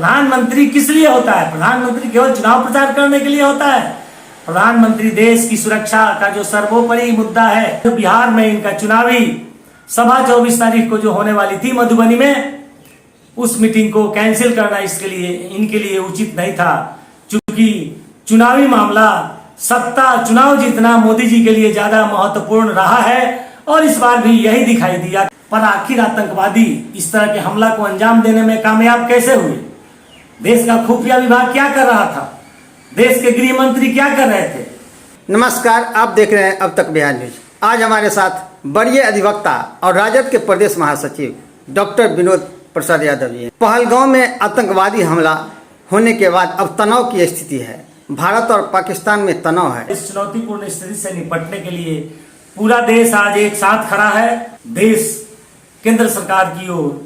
प्रधानमंत्री किस लिए होता है? प्रधानमंत्री केवल चुनाव प्रचार करने के लिए होता है? प्रधानमंत्री देश की सुरक्षा का जो सर्वोपरि मुद्दा है, तो बिहार में इनका चुनावी सभा 24 तारीख को जो होने वाली थी मधुबनी में, उस मीटिंग को कैंसिल करना इनके लिए उचित नहीं था, क्योंकि चुनावी मामला सत्ता चुनाव जीतना मोदी जी के लिए ज्यादा महत्वपूर्ण रहा है और इस बार भी यही दिखाई दिया। पर आखिर आतंकवादी इस तरह के हमला को अंजाम देने में कामयाब कैसे हुए? देश का खुफिया विभाग क्या कर रहा था? देश के गृह मंत्री क्या कर रहे थे? नमस्कार, आप देख रहे हैं अब तक बिहार न्यूज। आज हमारे साथ वरीय अधिवक्ता और राजद के प्रदेश महासचिव डॉक्टर विनोद प्रसाद यादव जी हैं। पहलगांव में आतंकवादी हमला होने के बाद अब तनाव की स्थिति है। भारत और पाकिस्तान में तनाव है। इस चुनौतीपूर्ण स्थिति से निपटने के लिए पूरा देश आज एक साथ खड़ा है। देश केंद्र सरकार की ओर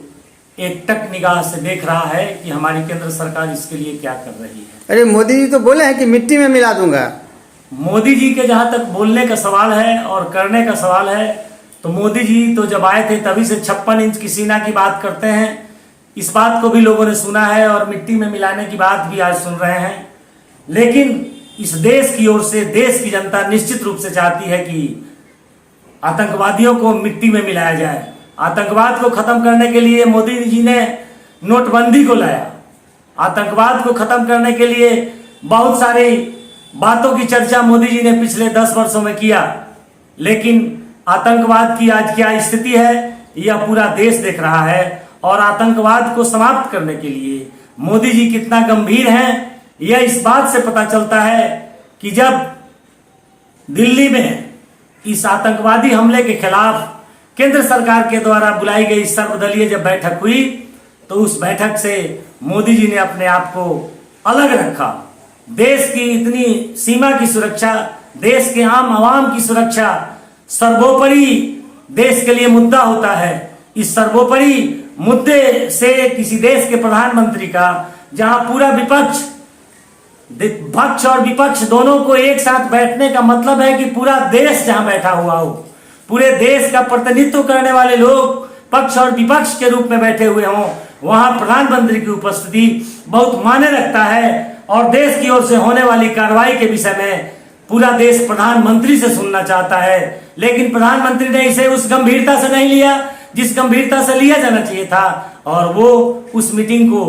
एक टक निगाह से देख रहा है कि हमारी केंद्र सरकार इसके लिए क्या कर रही है। अरे मोदी जी तो बोले हैं कि मिट्टी में मिला दूंगा। मोदी जी के जहां तक बोलने का सवाल है और करने का सवाल है, तो मोदी जी तो जब आए थे तभी से 56 इंच की सीना की बात करते हैं। इस बात को भी लोगों ने सुना है और मिट्टी में मिलाने की बात भी आज सुन रहे हैं। लेकिन इस देश की ओर से देश की जनता निश्चित रूप से चाहती है कि आतंकवादियों को मिट्टी में मिलाया जाए। आतंकवाद को खत्म करने के लिए मोदी जी ने नोटबंदी को लाया। आतंकवाद को खत्म करने के लिए बहुत सारी बातों की चर्चा मोदी जी ने पिछले 10 वर्षों में किया, लेकिन आतंकवाद की आज क्या स्थिति है यह पूरा देश देख रहा है। और आतंकवाद को समाप्त करने के लिए मोदी जी कितना गंभीर हैं यह इस बात से पता चलता है कि जब दिल्ली में इस आतंकवादी हमले के खिलाफ केंद्र सरकार के द्वारा बुलाई गई सर्वदलीय जब बैठक हुई, तो उस बैठक से मोदी जी ने अपने आप को अलग रखा। देश की इतनी सीमा की सुरक्षा, देश के आम आवाम की सुरक्षा सर्वोपरि देश के लिए मुद्दा होता है। इस सर्वोपरि मुद्दे से किसी देश के प्रधानमंत्री का, जहां पूरा पक्ष और विपक्ष दोनों को एक साथ बैठने का मतलब है कि पूरा देश जहां बैठा हुआ हो, पूरे देश का प्रतिनिधित्व करने वाले लोग पक्ष और विपक्ष के रूप में बैठे हुए हों, वहां प्रधानमंत्री की उपस्थिति बहुत मायने रखता है। और देश की ओर से होने वाली कार्रवाई के विषय में पूरा देश प्रधानमंत्री से सुनना चाहता है, लेकिन प्रधानमंत्री ने इसे उस गंभीरता से नहीं लिया जिस गंभीरता से लिया जाना चाहिए था। और वो उस मीटिंग को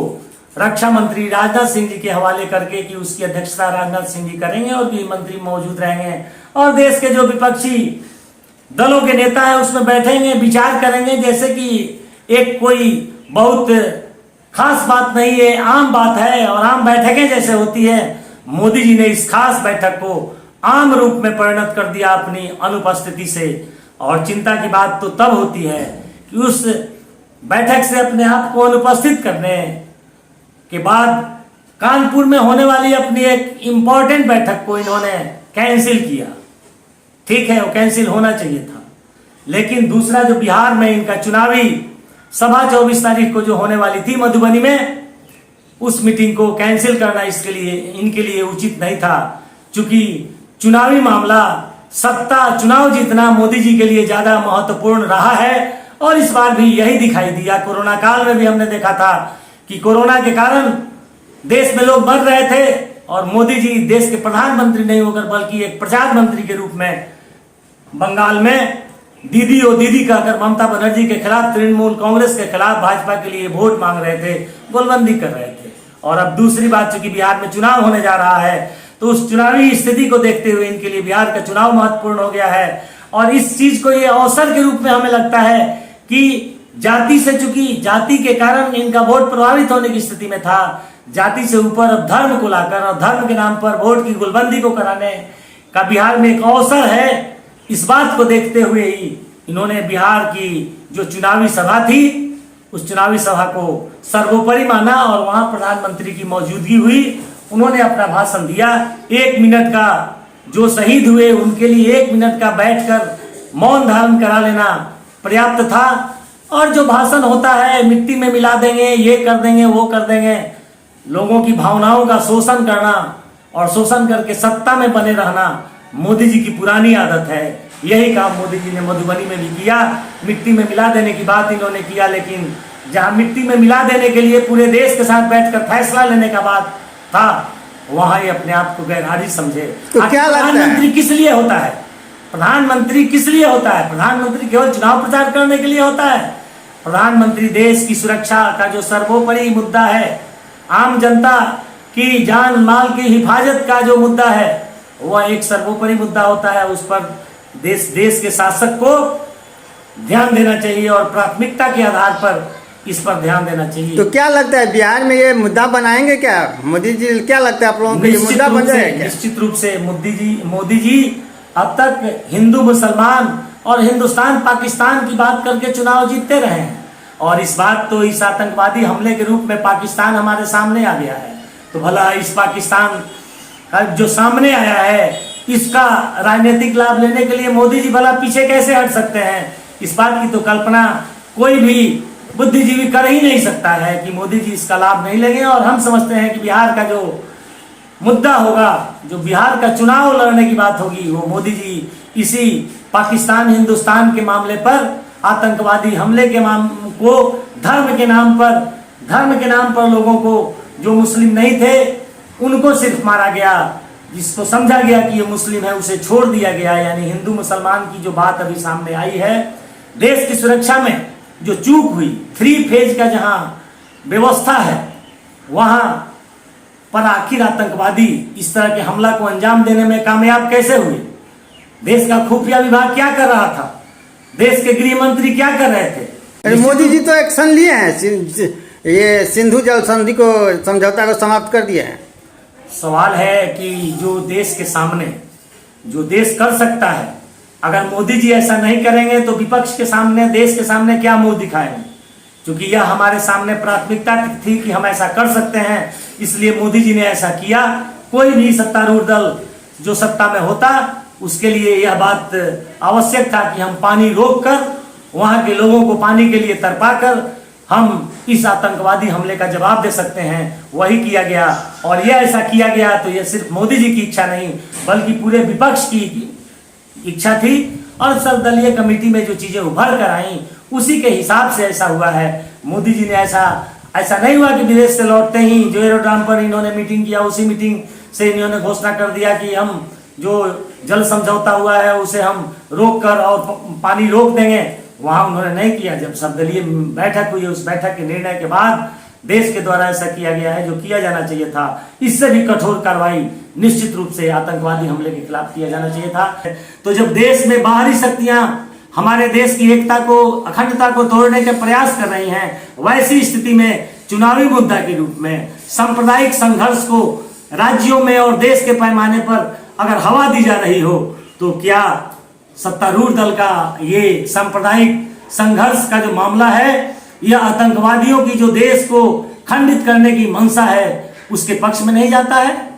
रक्षा मंत्री राजनाथ सिंह जी के हवाले करके कि उसकी अध्यक्षता राजनाथ सिंह जी करेंगे और गृह मंत्री मौजूद रहेंगे और देश के जो विपक्षी दलों के नेता है उसमें बैठेंगे, विचार करेंगे, जैसे कि एक कोई बहुत खास बात नहीं है, आम बात है और आम बैठकें जैसे होती है। मोदी जी ने इस खास बैठक को आम रूप में परिणत कर दिया अपनी अनुपस्थिति से। और चिंता की बात तो तब होती है कि उस बैठक से अपने आप को अनुपस्थित करने के बाद कानपुर में होने वाली अपनी एक इंपॉर्टेंट बैठक को इन्होंने कैंसिल किया। ठीक है, वो कैंसिल होना चाहिए था, लेकिन दूसरा जो बिहार में इनका चुनावी सभा 24 तारीख को जो होने वाली थी मधुबनी में, उस मीटिंग को कैंसिल करना इनके लिए उचित नहीं था, क्योंकि चुनावी मामला सत्ता चुनाव जीतना मोदी जी के लिए ज्यादा महत्वपूर्ण रहा है और इस बार भी यही दिखाई दिया। कोरोना काल में भी हमने देखा था कि कोरोना के कारण देश में लोग मर रहे थे और मोदी जी देश के प्रधानमंत्री नहीं होकर बल्कि एक प्रचार मंत्री के रूप में बंगाल में दीदी ओ दीदी कहकर ममता बनर्जी के खिलाफ, तृणमूल कांग्रेस के खिलाफ भाजपा के लिए वोट मांग रहे थे, गोलबंदी कर रहे थे। और अब दूसरी बात, चूंकि बिहार में चुनाव होने जा रहा है, तो उस चुनावी स्थिति को देखते हुए इनके लिए बिहार का चुनाव महत्वपूर्ण हो गया है। और इस चीज को ये अवसर के रूप में हमें लगता है कि जाति से, चूंकि जाति के कारण इनका वोट प्रभावित होने की स्थिति में था, जाति से ऊपर अब धर्म को लाकर और धर्म के नाम पर वोट की गुलबंदी को कराने का बिहार में एक अवसर है। इस बात को देखते हुए ही इन्होंने बिहार की जो चुनावी सभा थी उस चुनावी सभा को सर्वोपरि माना और वहां प्रधानमंत्री की मौजूदगी हुई। उन्होंने अपना भाषण दिया। 1 मिनट का, जो शहीद हुए उनके लिए 1 मिनट का बैठकर मौन धारण करा लेना पर्याप्त था। और जो भाषण होता है मिट्टी में मिला देंगे, ये कर देंगे, वो कर देंगे, लोगों की भावनाओं का शोषण करना और शोषण करके सत्ता में बने रहना मोदी जी की पुरानी आदत है। यही काम मोदी जी ने मधुबनी में भी किया। मिट्टी में मिला देने की बात इन्होंने किया, लेकिन जहां मिट्टी में मिला देने के लिए पूरे देश के साथ बैठकर फैसला लेने का बात था, वहां ये अपने आप को गैरहाजिर समझे। तो क्या लगता है? प्रधानमंत्री किस लिए होता है? प्रधानमंत्री किस लिए होता है? प्रधानमंत्री केवल चुनाव प्रचार करने के लिए होता है? प्रधानमंत्री देश की सुरक्षा का जो सर्वोपरि मुद्दा है, आम जनता की जान माल की हिफाजत का जो मुद्दा है, वह एक सर्वोपरि मुद्दा होता है। उस पर देश के शासक को ध्यान देना चाहिए और प्राथमिकता के आधार पर इस पर ध्यान देना चाहिए। तो क्या लगता है बिहार में ये मुद्दा बनाएंगे क्या मोदी जी? क्या लगता है आप लोगों को ये मुद्दा बन जाएगा क्या? निश्चित रूप से मोदी जी अब तक हिंदू मुसलमान और हिंदुस्तान पाकिस्तान की बात करके चुनाव जीतते रहे हैं, और इस बात तो इस आतंकवादी हमले के रूप में पाकिस्तान हमारे सामने आ गया है। तो भला इस पाकिस्तान का जो सामने आया है, इसका राजनीतिक लाभ लेने के लिए मोदी जी भला पीछे कैसे हट सकते हैं? इस बात की तो कल्पना कोई भी बुद्धिजीवी कर ही नहीं सकता है कि मोदी जी इसका लाभ नहीं लेंगे। और हम समझते हैं कि बिहार का जो मुद्दा होगा, जो बिहार का चुनाव लड़ने की बात होगी, वो मोदी जी इसी पाकिस्तान हिंदुस्तान के मामले पर, आतंकवादी हमले के को धर्म के नाम पर लोगों को, जो मुस्लिम नहीं थे उनको सिर्फ मारा गया, जिसको समझा गया कि ये मुस्लिम है उसे छोड़ दिया गया। यानी हिंदू मुसलमान की जो बात अभी सामने आई है, देश की सुरक्षा में जो चूक हुई, 3 फेज का जहां व्यवस्था है, वहां पर आखिर आतंकवादी इस तरह के हमला को अंजाम देने में कामयाब कैसे हुए? देश का खुफिया विभाग क्या कर रहा था? देश के गृह मंत्री क्या कर रहे थे? मोदी जी तो एक्शन लिए हैं, ये सिंधु जल संधि को, समझौता को समाप्त कर दिए हैं। सवाल है कि जो देश के सामने, जो देश कर सकता है, अगर मोदी जी ऐसा नहीं करेंगे तो विपक्ष के सामने, देश के सामने क्या मुंह दिखाएंगे? क्योंकि यह हमारे सामने प्राथमिकता थी कि हम ऐसा कर सकते हैं, इसलिए मोदी जी ने ऐसा किया। कोई भी सत्तारूढ़ दल जो सत्ता में होता, उसके लिए यह बात आवश्यक था कि हम पानी रोककर, वहां के लोगों को पानी के लिए तरपाकर हम इस आतंकवादी हमले का जवाब दे सकते हैं। वही किया गया, और यह ऐसा किया गया तो यह सिर्फ मोदी जी की इच्छा नहीं, बल्कि पूरे विपक्ष की इच्छा थी। और सर्वदलीय कमेटी में जो चीजें उभर कर आई, उसी के हिसाब से ऐसा हुआ है। मोदी जी ने ऐसा नहीं हुआ कि विदेश से लौटते ही जो एरोड्राम पर इन्होंने मीटिंग किया, उसी मीटिंग से इन्होंने घोषणा कर दिया कि हम जो जल समझौता हुआ है उसे हम रोक कर और पानी रोक देंगे। वहां उन्होंने नहीं किया। जब सर्वदलीय बैठक हुई, उस बैठक के निर्णय के बाद देश के द्वारा ऐसा किया गया है जो किया जाना चाहिए था। इससे भी कठोर कार्रवाई निश्चित रूप से आतंकवादी हमले के खिलाफ किया जाना चाहिए था। तो जब देश में बाहरी शक्तियां हमारे देश की एकता को, अखंडता को तोड़ने के प्रयास कर रही हैं, वैसी स्थिति में चुनावी मुद्दा के रूप में सांप्रदायिक संघर्ष को राज्यों में और देश के पैमाने पर अगर हवा दी जा रही हो, तो क्या सत्तारूढ़ दल का ये सांप्रदायिक संघर्ष का जो मामला है, यह आतंकवादियों की जो देश को खंडित करने की मंशा है, उसके पक्ष में नहीं जाता है?